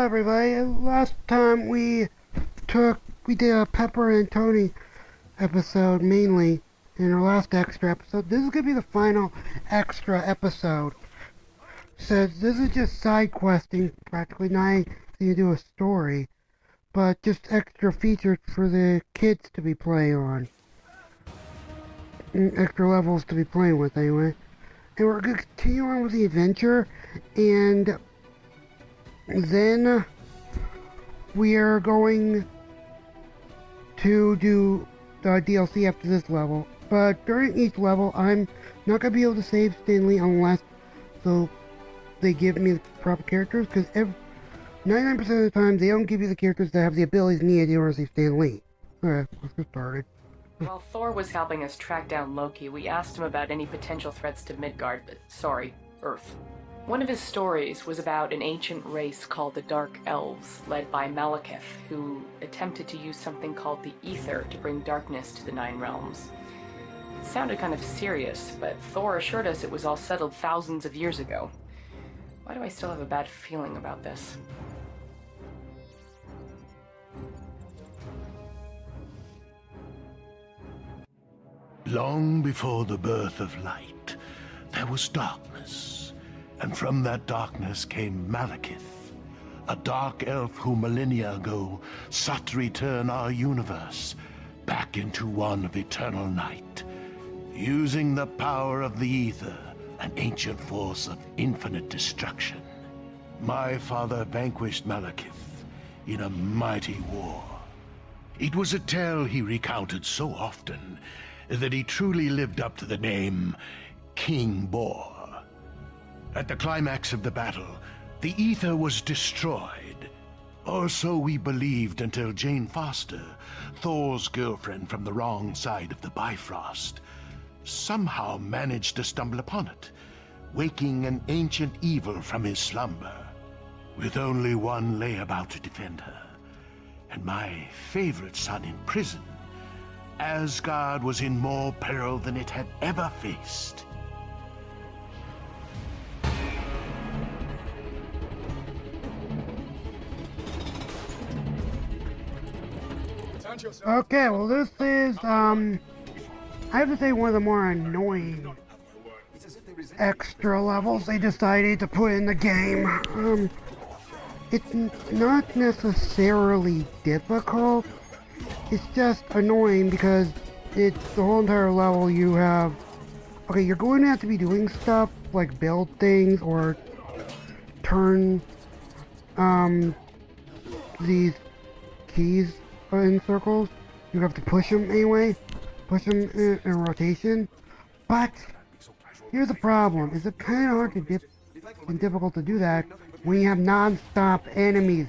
everybody. Last time we did a Pepper and Tony episode mainly in our last extra episode. This is gonna be the final extra episode. So this is just side questing, practically not anything to do a story, but just extra features for the kids to be playing on. Extra levels to be playing with anyway. And we're gonna continue on with the adventure, and then we are going to do the DLC after this level. But during each level, I'm not going to be able to save Stanley unless they give me the proper characters, because 99% of the time they don't give you the characters that have the abilities needed in order to save Stanley. Alright, let's get started. While Thor was helping us track down Loki, we asked him about any potential threats to Midgard, Earth. One of his stories was about an ancient race called the Dark Elves, led by Malekith, who attempted to use something called the Aether to bring darkness to the Nine Realms. It sounded kind of serious, but Thor assured us it was all settled thousands of years ago. Why do I still have a bad feeling about this? Long before the birth of light, there was darkness. And from that darkness came Malekith, a dark elf who millennia ago sought to return our universe back into one of eternal night, using the power of the Aether, an ancient force of infinite destruction. My father vanquished Malekith in a mighty war. It was a tale he recounted so often that he truly lived up to the name King Bor. At the climax of the battle, the Aether was destroyed. Or so we believed until Jane Foster, Thor's girlfriend from the wrong side of the Bifrost, somehow managed to stumble upon it, waking an ancient evil from his slumber, with only one layabout to defend her, and my favorite son in prison. Asgard was in more peril than it had ever faced. Okay, well this is, I have to say one of the more annoying extra levels they decided to put in the game. It's not necessarily difficult, it's just annoying because it's the whole entire level you have, okay, you're going to have to be doing stuff like build things or turn, these keys in circles. You have to push them anyway, push them in rotation. But here's the problem: is it kind of hard to and difficult to do that when you have non-stop enemies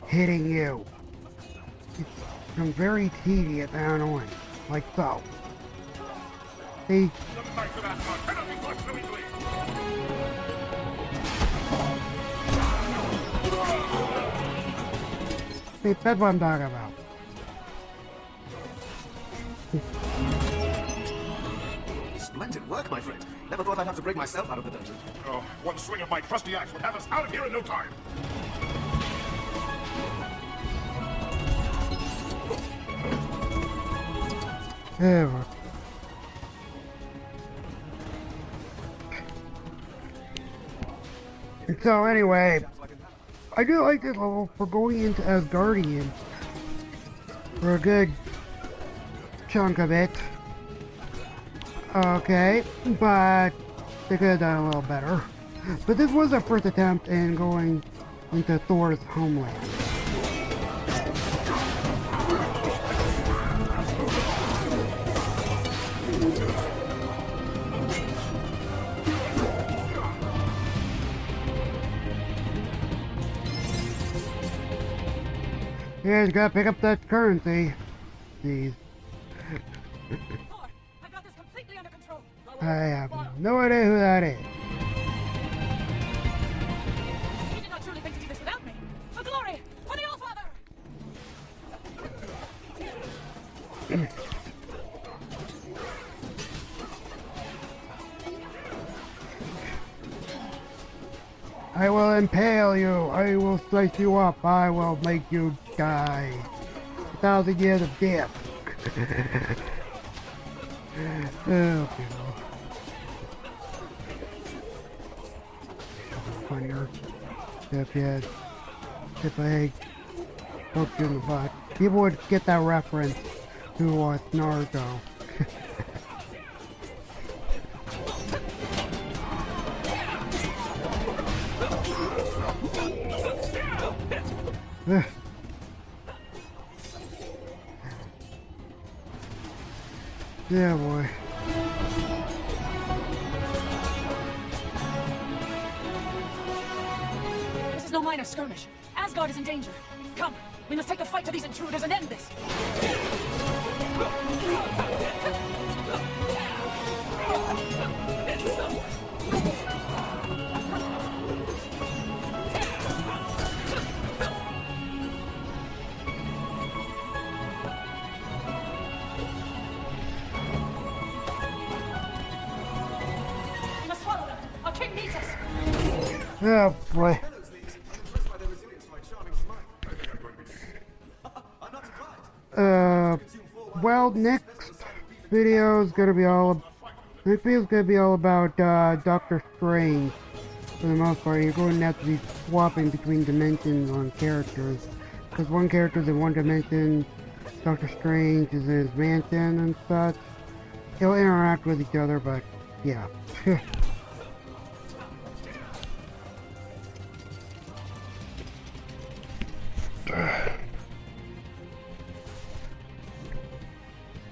hitting you. It's become very tedious and annoying, like so. They that's what I'm talking about. Splendid work, my friend. Never thought I'd have to break myself out of the dungeon. Oh, one swing of my trusty axe would have us out of here in no time. Ever. So anyway, I do like this level for going into Asgardian for a good chunk of it. Okay, but they could have done a little better. But this was our first attempt in going into Thor's homeland. Yeah, you gotta pick up that currency. Jeez. Thor, I got this completely under control. I have no idea who that is. You did not truly think to do this without me. For glory, for the All-Father! I will impale you. I will slice you up. I will make you die. 1,000 years of death. Oh, people. Funnier. Step head. Tip leg. Poke you in the butt. People would get that reference to Naruto. Yeah, boy. This is no minor skirmish. Asgard is in danger. Come, we must take the fight to these intruders and end this. We must follow them. Our king needs us. Oh, boy. Impressed by their resilience to my charming smile. I think I'm going to be... I'm not surprised. Well, next video is gonna be all about Doctor Strange. For the most part, you're going to have to be swapping between dimensions on characters, because one character's in one dimension, Doctor Strange is in his mansion and such. They'll interact with each other, but yeah.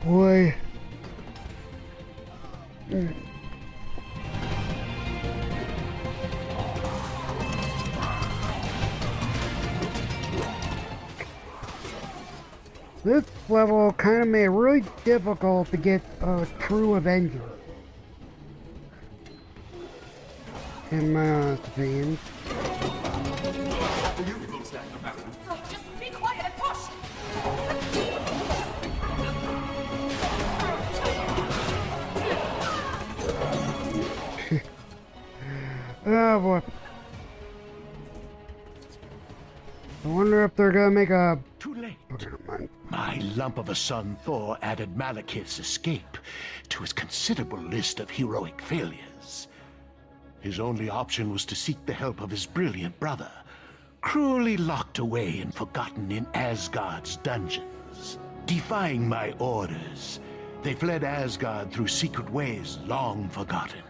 Boy. This level kind of made it really difficult to get a true Avenger. In my honest opinion. After you, bull stack, Batman. Just be quiet and push. Oh boy. I wonder if they're gonna make a... Too late. Okay, never mind. My lump of a son Thor added Malekith's escape to his considerable list of heroic failures. His only option was to seek the help of his brilliant brother, cruelly locked away and forgotten in Asgard's dungeons. Defying my orders, they fled Asgard through secret ways long forgotten.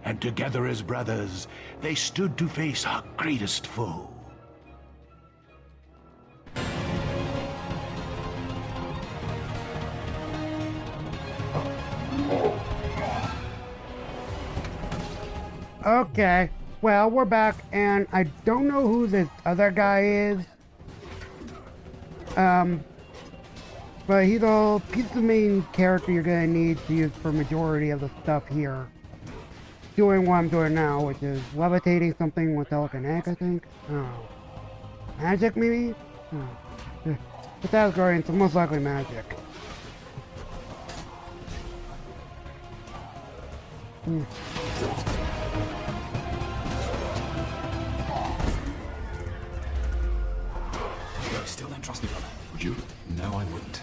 And together as brothers, they stood to face our greatest foe. Okay, well, we're back, and I don't know who this other guy is. But he's the main character you're gonna need to use for majority of the stuff here. Doing what I'm doing now, which is levitating something with telekinetic, I think. I don't know. Magic, maybe? Oh. But that's great, so most likely magic. Hmm. You still don't trust me, brother, would you? No, I wouldn't.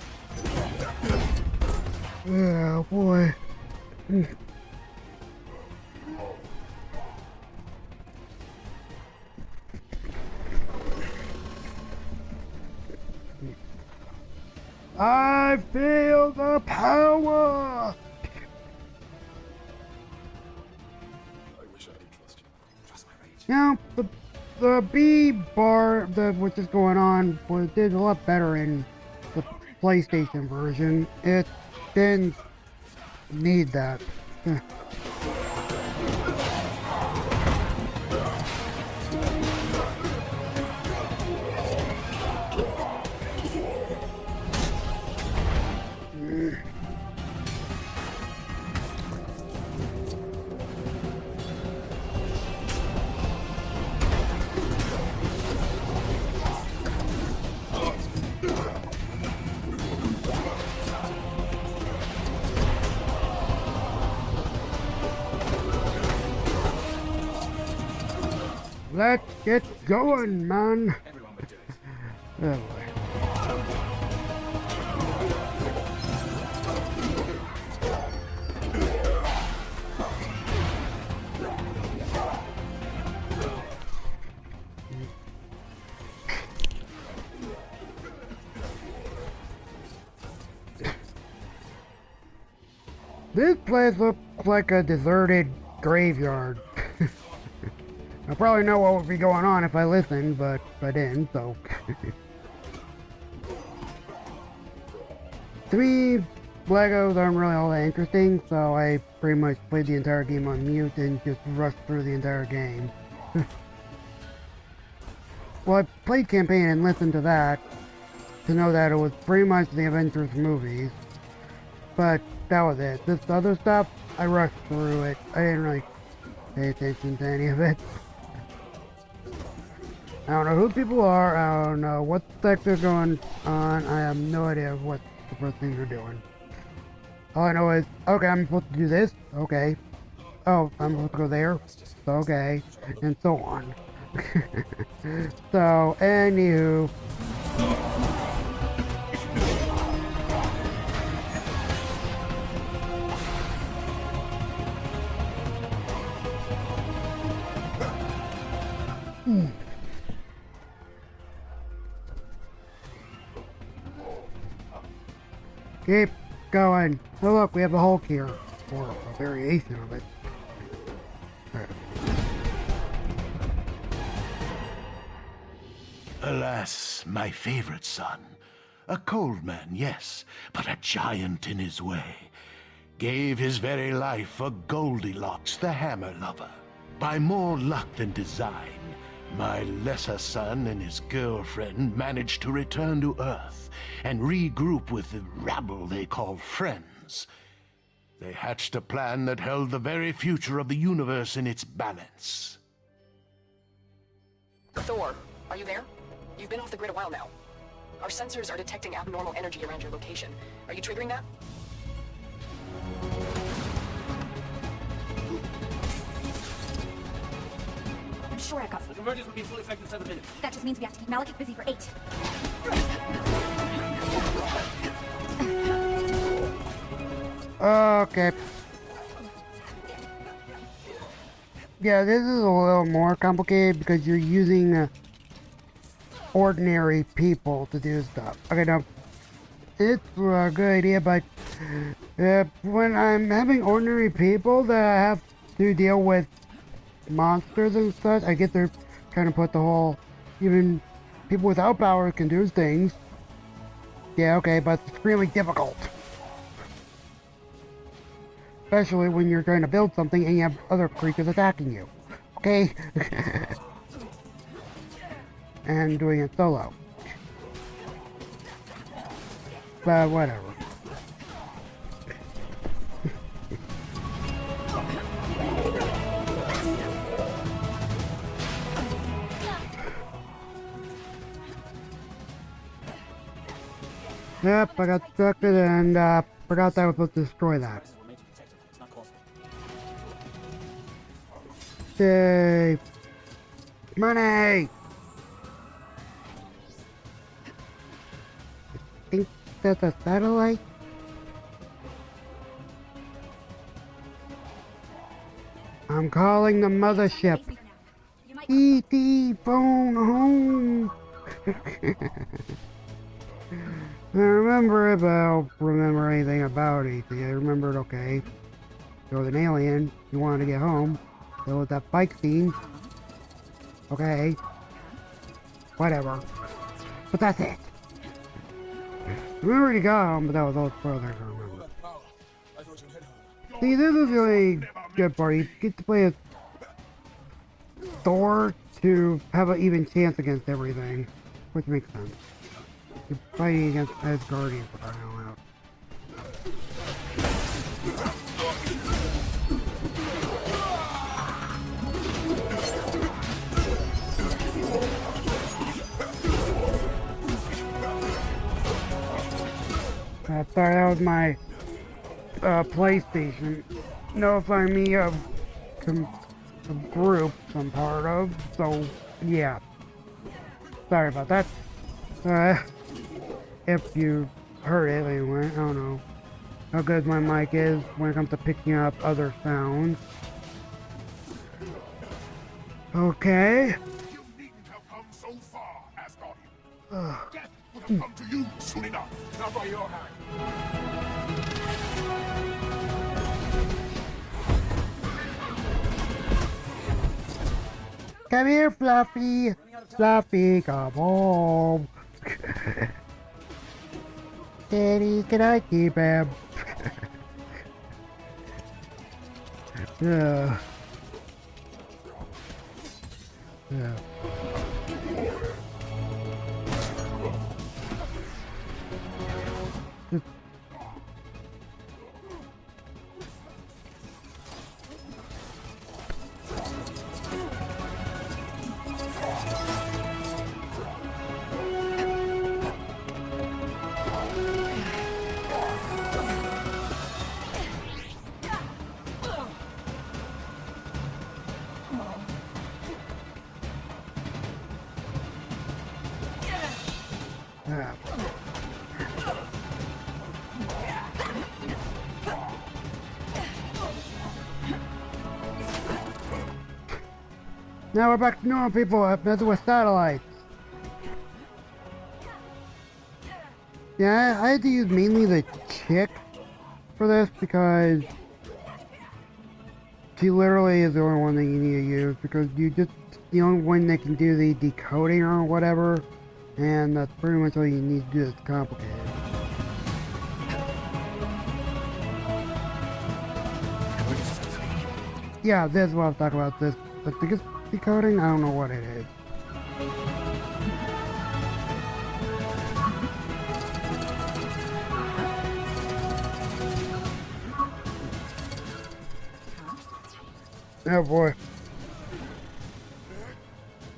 Yeah, boy. I feel the power! I wish I could trust you. Trust my rage. Now, the B bar, which is going on, did a lot better in the PlayStation version. It didn't need that. Let's get going, man. Oh boy. This place looks like a deserted graveyard. I probably know what would be going on if I listened, but I didn't, so. To me, Legos aren't really all that interesting, so I pretty much played the entire game on mute and just rushed through the entire game. Well, I played campaign and listened to that to know that it was pretty much the Avengers movies, but that was it. This other stuff, I rushed through it. I didn't really pay attention to any of it. I don't know who people are, I don't know what the heck they're going on, I have no idea what the first thing they're doing. All I know is, okay, I'm supposed to do this, okay. Oh, I'm supposed to go there, okay, and so on. So, anywho. Keep going. Oh look, we have the Hulk here. Or a variation of it. Alas, my favorite son. A cold man, yes, but a giant in his way. Gave his very life for Goldilocks, the hammer lover. By more luck than design, my lesser son and his girlfriend managed to return to Earth and regroup with the rabble they call friends. They hatched a plan that held the very future of the universe in its balance. Thor, are you there? You've been off the grid a while now. Our sensors are detecting abnormal energy around your location. Are you triggering that? I'm sure I've got some. The convergence will be in full effect in 7 minutes. That just means we have to keep Malekith busy for 8. Okay. Yeah, this is a little more complicated because you're using ordinary people to do stuff. Okay, now, it's a good idea, but when I'm having ordinary people that have to deal with monsters and such, I get they're trying to put the whole, even people without power can do things. Yeah, okay, but it's extremely difficult. Especially when you're trying to build something and you have other creatures attacking you. Okay? And doing it solo. But whatever. Yep, I got distracted and forgot that I was supposed to destroy that. Yay! Money! I think that's a satellite. I'm calling the mothership. E.T. phone home. I remember it, but I don't remember anything about E.T. I remembered, okay, there was an alien, he wanted to get home. There was that bike scene. Okay. Whatever. But that's it. I remember he got home, but that was all further I remember. See, this is really good part. You get to play as Thor to have an even chance against everything. Which makes sense. You're fighting against Asgardians for crying out loud. Sorry, that was my PlayStation notifying me of groups I'm part of, so yeah. Sorry about that. If you heard it anyway, I don't know how good my mic is when it comes to picking up other sounds. Okay. You needn't have come so far, Asgardian. Death would have come to you soon enough. Not by your hand. Come here, Fluffy. Fluffy, come home. Daddy, can I keep him? Yeah. Yeah. Yeah. Now we're back to normal people messing with satellites. Yeah, I had to use mainly the chick for this because she literally is the only one that you need to use because you just the only one that can do the decoding or whatever, and that's pretty much all you need to do. It's complicated. Yeah, this is what I was talking about. This, I think it's decoding. I don't know what it is. Oh boy.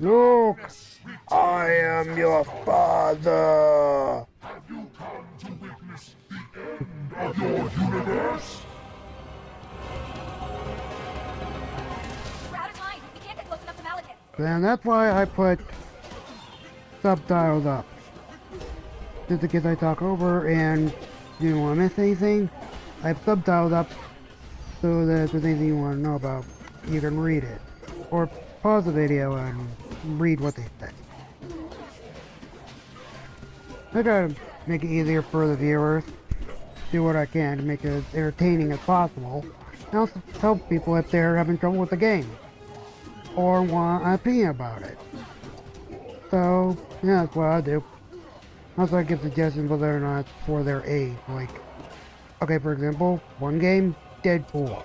Look! I am your father! Have you come to witness the end of your universe? We're out of time. We can't get close enough to Malekith. And that's why I put subtitles up. Just in case I talk over and you don't want to miss anything, I have subtitles up so that if there's anything you want to know about, you can read it. Or pause the video and read what they say. I try to make it easier for the viewers. Do what I can to make it as entertaining as possible. And also help people if they're having trouble with the game. Or want an opinion about it. So, yeah, that's what I do. Also, I give suggestions whether or not it's for their age. Like, okay, for example, one game, Deadpool.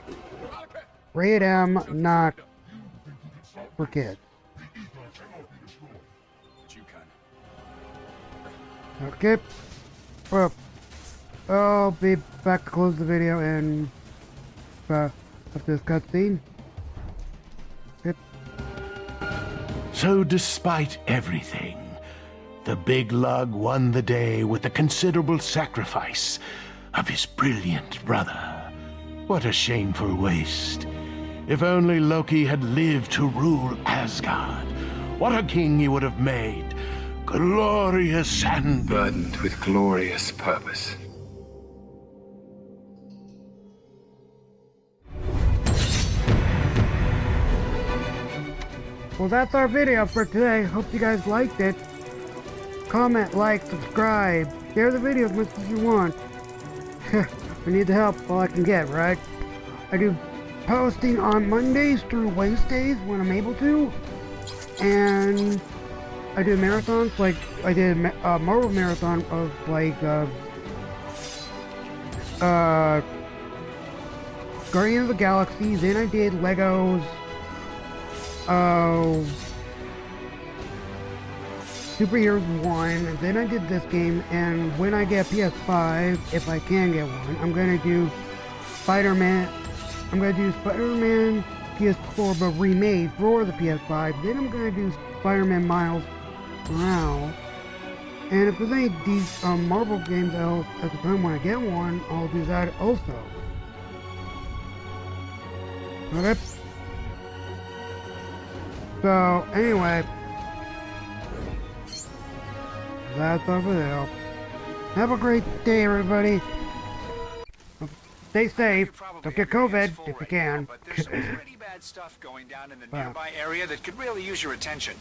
Rated M, not for kids. Okay. Well, I'll be back to close the video and after this cutscene. Yep. So despite everything, the big lug won the day with the considerable sacrifice of his brilliant brother. What a shameful waste. If only Loki had lived to rule Asgard, what a king he would have made. Glorious and burdened with glorious purpose. Well, that's our video for today. Hope you guys liked it. Comment, like, subscribe, share the video as much as you want. I need the help all I can get, right? I do posting on Mondays through Wednesdays when I'm able to, and I do marathons. Like I did a Marvel marathon of like Guardians of the Galaxy. Then I did Legos Superheroes 1, and then I did this game. And when I get a PS5, if I can get one, I'm gonna do Spider-Man. I'm gonna do Spider-Man PS4 but remade for the PS5. Then I'm gonna do Spider-Man Miles Morales. And if there's any of these Marvel games out at the time when I get one, I'll do that also. Okay. So, anyway, that's over there. Have a great day, everybody. Stay safe. Don't get COVID if you can. But there's some pretty bad stuff going down in the nearby area that could really use your attention.